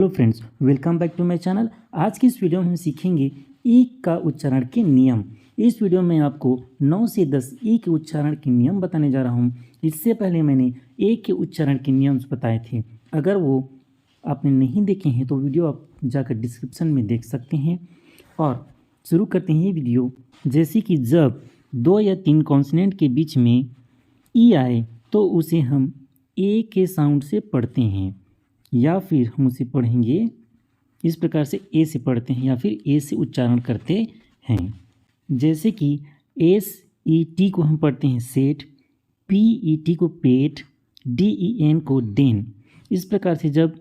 Hello friends, welcome back to my channel. आज की इस वीडियो में हम सीखेंगे ई का उच्चारण के नियम। इस वीडियो में आपको 9 से 10 ई के उच्चारण के नियम बताने जा रहा हूं। इससे पहले मैंने ए के उच्चारण के नियम बताए थे। अगर वो आपने नहीं देखे हैं तो वीडियो आप जाकर डिस्क्रिप्शन में देख सकते हैं। और शुरू करते हैं ये वीडियो। जैसे कि जब 2 या 3 कॉन्सोनेंट के बीच में ई आए तो उसे हम ए के साउंड से पढ़ते हैं, या फिर हम उसे पढ़ेंगे इस प्रकार से, ए से पढ़ते हैं या फिर ए से उच्चारण करते हैं। जैसे कि एस ई टी को हम पढ़ते हैं सेट, पी ई टी को पेट, डी ई एन को डेन। इस प्रकार से जब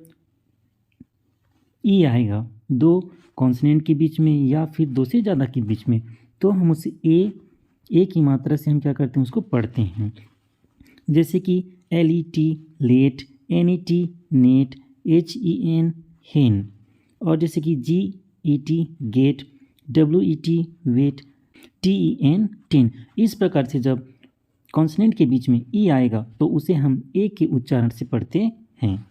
ई आएगा 2 कॉन्सोनेंट के बीच में या फिर 2 से ज़्यादा के बीच में, तो हम उसे ए की मात्रा से हम क्या करते हैं, उसको पढ़ते हैं। जैसे कि L E T let, N E T net, H E N hen. और जैसे कि G E T get, W E T wet, T E N ten. इस प्रकार से जब कॉन्सोनेंट के बीच में ई आएगा तो उसे हम ए के उच्चारण से पढ़ते हैं।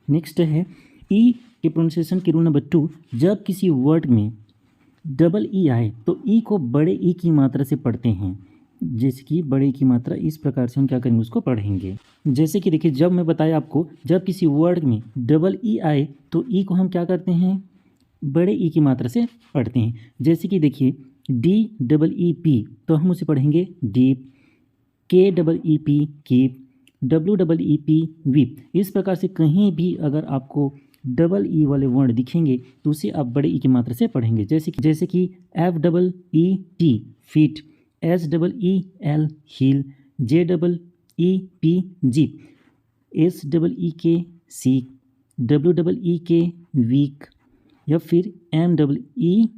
नेक्स्ट है ई के प्रोनाउंसिएशन के रूल नंबर 2। जब किसी वर्ड में डबल ई आए तो ई को बड़े ई की मात्रा से पढ़ते हैं। जैसे कि बड़े की मात्रा इस प्रकार से हम क्या करेंगे, उसको पढ़ेंगे। जैसे कि देखिए, जब मैं बताया आपको, जब किसी वर्ड में डबल ई आए तो ई को हम क्या करते हैं, बड़े ई की मात्रा से पढ़ते हैं। जैसे कि देखिए, डी डबल ई पी तो हम उसे पढ़ेंगे डीप, के double E P keep, W double E P weep. इस प्रकार से कहीं भी अगर आपको डबल ई वाले वर्ड दिखेंगे तो उसे आप बड़े ई की मात्रा से पढ़ेंगे। जैसे कि F double E T feet, S double E L heel, J double E P jeep, S double E K seek, W double E K week, या फिर M double E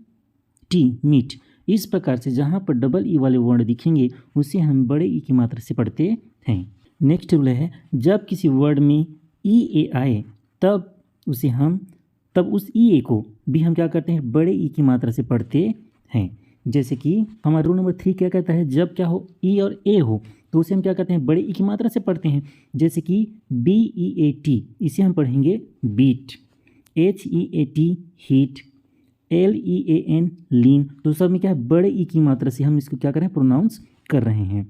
T meet. इस प्रकार से जहाँ पर डबल ई वाले word दिखेंगे उसे हम बड़े ई की मात्रा से पढ़ते हैं। नेक्स्ट रूल है, जब किसी वर्ड में ई ए आए तब उस ई ए को भी हम क्या करते हैं, बड़े ई की मात्रा से पढ़ते हैं। जैसे कि हमारा रूल नंबर 3 क्या कहता है, जब क्या हो, ई और ए हो तो उसे हम क्या करते हैं, बड़े ई की मात्रा से पढ़ते हैं। जैसे कि बी ई ए टी, इसे हम पढ़ेंगे beat, H E A T heat, L E A N lean. तो सब में क्या है, बड़े ई की मात्रा से हम इसको क्या कर रहे हैं, प्रोनाउंस कर रहे हैं।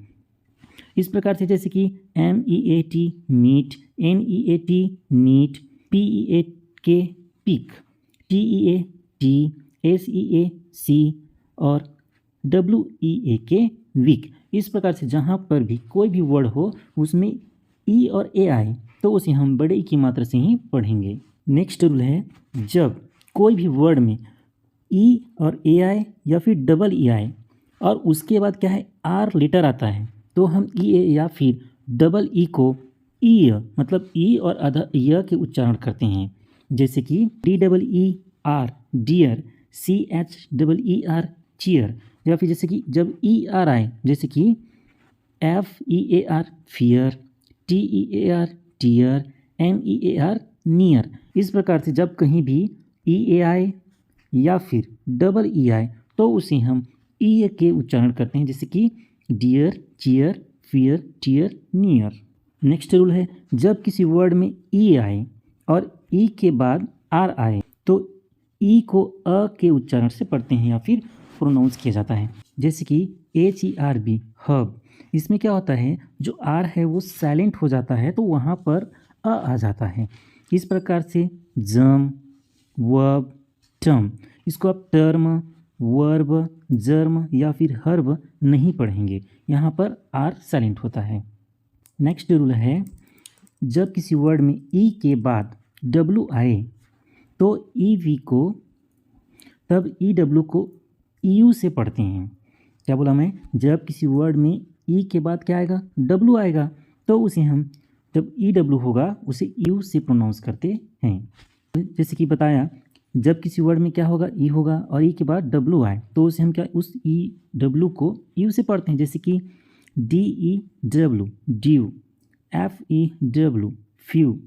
इस प्रकार से जैसे कि M E A T meat, N E A T neat, P E A K peak, T E A T, S E A C और डब्ल्यू ई ए के वीक। इस प्रकार से जहाँ पर भी कोई भी वर्ड हो उसमें ई और ए आए तो उसे हम बड़े ई की मात्रा से ही पढ़ेंगे। नेक्स्ट रूल है, जब कोई भी वर्ड में ई और ए आए या फिर डबल ई आए और उसके बाद क्या है, आर लेटर आता है, तो हम ई ए या फिर डबल ई को ई मतलब ई और आधा य के उच्चारण करते हैं। जैसे कि D double E R dear, C H double E R cheer. या फिर जैसे कि जब ई आर आए, जैसे कि F E A R fear, T E A R tear, N E A R near. इस प्रकार से जब कहीं भी ई ए आए या फिर डबल ई आए तो उसे हम ई के उच्चारण करते हैं। जैसे कि dear, cheer, fear, tear, near. Next rule है, जब किसी वर्ड में ई आए और ई के बाद आर आए तो ई को अ के उच्चारण से पढ़ते हैं या फिर प्रोनाउंस किया जाता है। जैसे कि H E R B herb, इसमें क्या होता है, जो आर है वो साइलेंट हो जाता है तो वहाँ पर अ आ जाता है। इस प्रकार से जम, वर्ब, टर्म, इसको आप टर्म, वर्ब, जर्म या फिर हर्ब नहीं पढ़ेंगे, यहाँ पर आर साइलेंट होता है। नेक्स्ट रूल है, जब किसी वर्ड में ई के बाद डब्ल्यू आए तो ई वी को, तब ई डब्ल्यू को यू से पढ़ते हैं। क्या बोला मैं, जब किसी वर्ड में ई के बाद क्या आएगा, डब्ल्यू आएगा, तो उसे हम, जब ई डब्ल्यू होगा उसे यू से प्रोनाउंस करते हैं। जैसे कि बताया, जब किसी वर्ड में क्या होगा, ई होगा और ई के बाद डब्ल्यू आए तो उसे हम क्या, उस ई डब्ल्यू को यू से पढ़ते हैं। जैसे कि D E W dew, F E W few,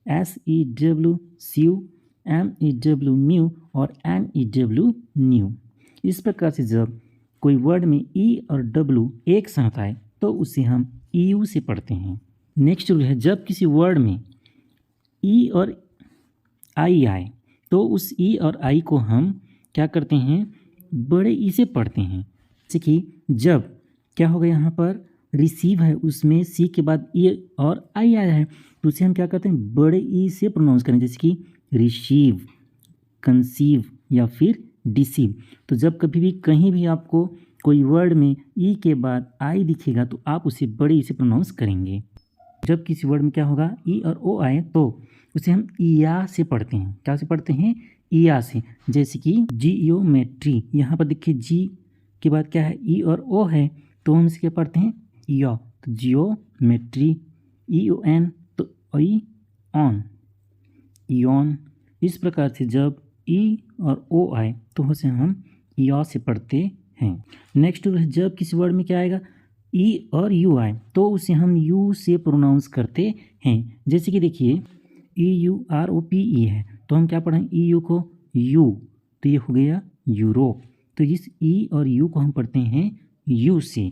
S E W sew, M E W mew और एन ई डब्ल्यू न्यू। इस प्रकार से जब कोई वर्ड में ई और डब्ल्यू एक साथ आए तो उसे हम ई यू से पढ़ते हैं। नेक्स्ट रूल है, जब किसी वर्ड में ई और आई आए तो उस ई और आई को हम क्या करते हैं, बड़े ई से पढ़ते हैं। जैसे कि जब क्या होगा यहाँ पर रिसीव है, उसमें सी के बाद ई और आई आया है, तो उसे हम क्या करते हैं, बड़े ई से प्रोनाउंस करें। जैसे कि रिसीव, कंसीव या फिर डिसीव। तो जब कभी भी कहीं भी आपको कोई वर्ड में ई के बाद आई दिखेगा तो आप उसे बड़े ई से प्रोनाउंस करेंगे। जब किसी वर्ड में क्या होगा, ई और ओ आए तो उसे हम ईया से पढ़ते हैं। क्या से पढ़ते हैं, ईया से। जैसे कि जियोमेट्री, यहाँ पर देखिए जी के बाद क्या है, ई और ओ है, तो हम इसे क्या पढ़ते हैं, ईयो। तो जियोमेट्री, ई ओ एन तो ई ऑन, ईऑन। इस प्रकार से जब ई और ओ आए तो उसे हम ईया से पढ़ते हैं। नेक्स्ट जब किसी वर्ड में क्या आएगा, ई और यू आए तो उसे हम यू से प्रोनाउंस करते हैं। जैसे कि देखिए EUROPE है तो हम क्या पढ़ें, EU को यू, तो ये हो गया यूरोप। तो इस ई और यू को हम पढ़ते हैं यू से।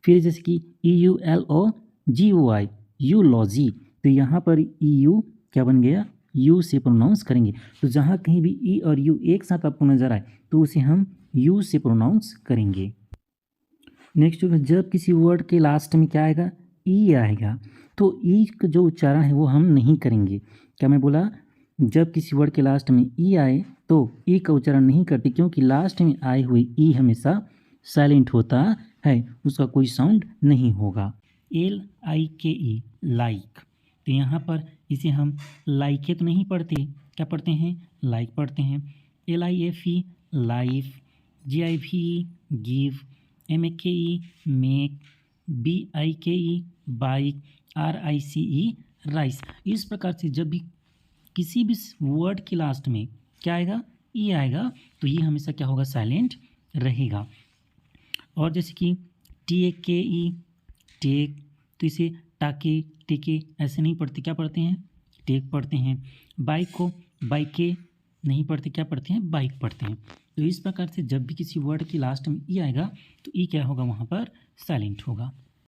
फिर जैसे कि EULOGY, यूलॉजी, तो यहाँ पर EU क्या बन गया, यू से प्रोनाउंस करेंगे। तो जहाँ कहीं भी ई और यू एक साथ आपको नज़र आए तो उसे हम यू से प्रोनाउंस करेंगे। नेक्स्ट जब किसी वर्ड के लास्ट में क्या आएगा, ई आएगा, तो ई का जो उच्चारण है वो हम नहीं करेंगे। क्या मैं बोला, जब किसी वर्ड के लास्ट में ई आए तो ई का उच्चारण नहीं करते, क्योंकि लास्ट में आए हुए ई हमेशा साइलेंट होता है, उसका कोई साउंड नहीं होगा। LIKE, लाइक, तो यहाँ पर इसे हम लाइके तो नहीं पढ़ते, क्या पढ़ते हैं, लाइक पढ़ते हैं। LIFE, life. GIVE, give. MAKE, make. BIKE, bike. RICE, rice. इस प्रकार से जब भी किसी भी वर्ड के लास्ट में क्या आएगा, ई आएगा, तो ये हमेशा क्या होगा, साइलेंट रहेगा। और जैसे कि TAKE, टेक, तो इसे टाके, टेके ऐसे नहीं पढ़ते, क्या पढ़ते हैं, टेक पढ़ते हैं। बाइक को बाइके नहीं पढ़ते, क्या पढ़ते हैं, बाइक पढ़ते हैं। तो इस प्रकार से जब भी किसी वर्ड की लास्ट में ई आएगा तो ई क्या होगा, वहाँ पर साइलेंट होगा।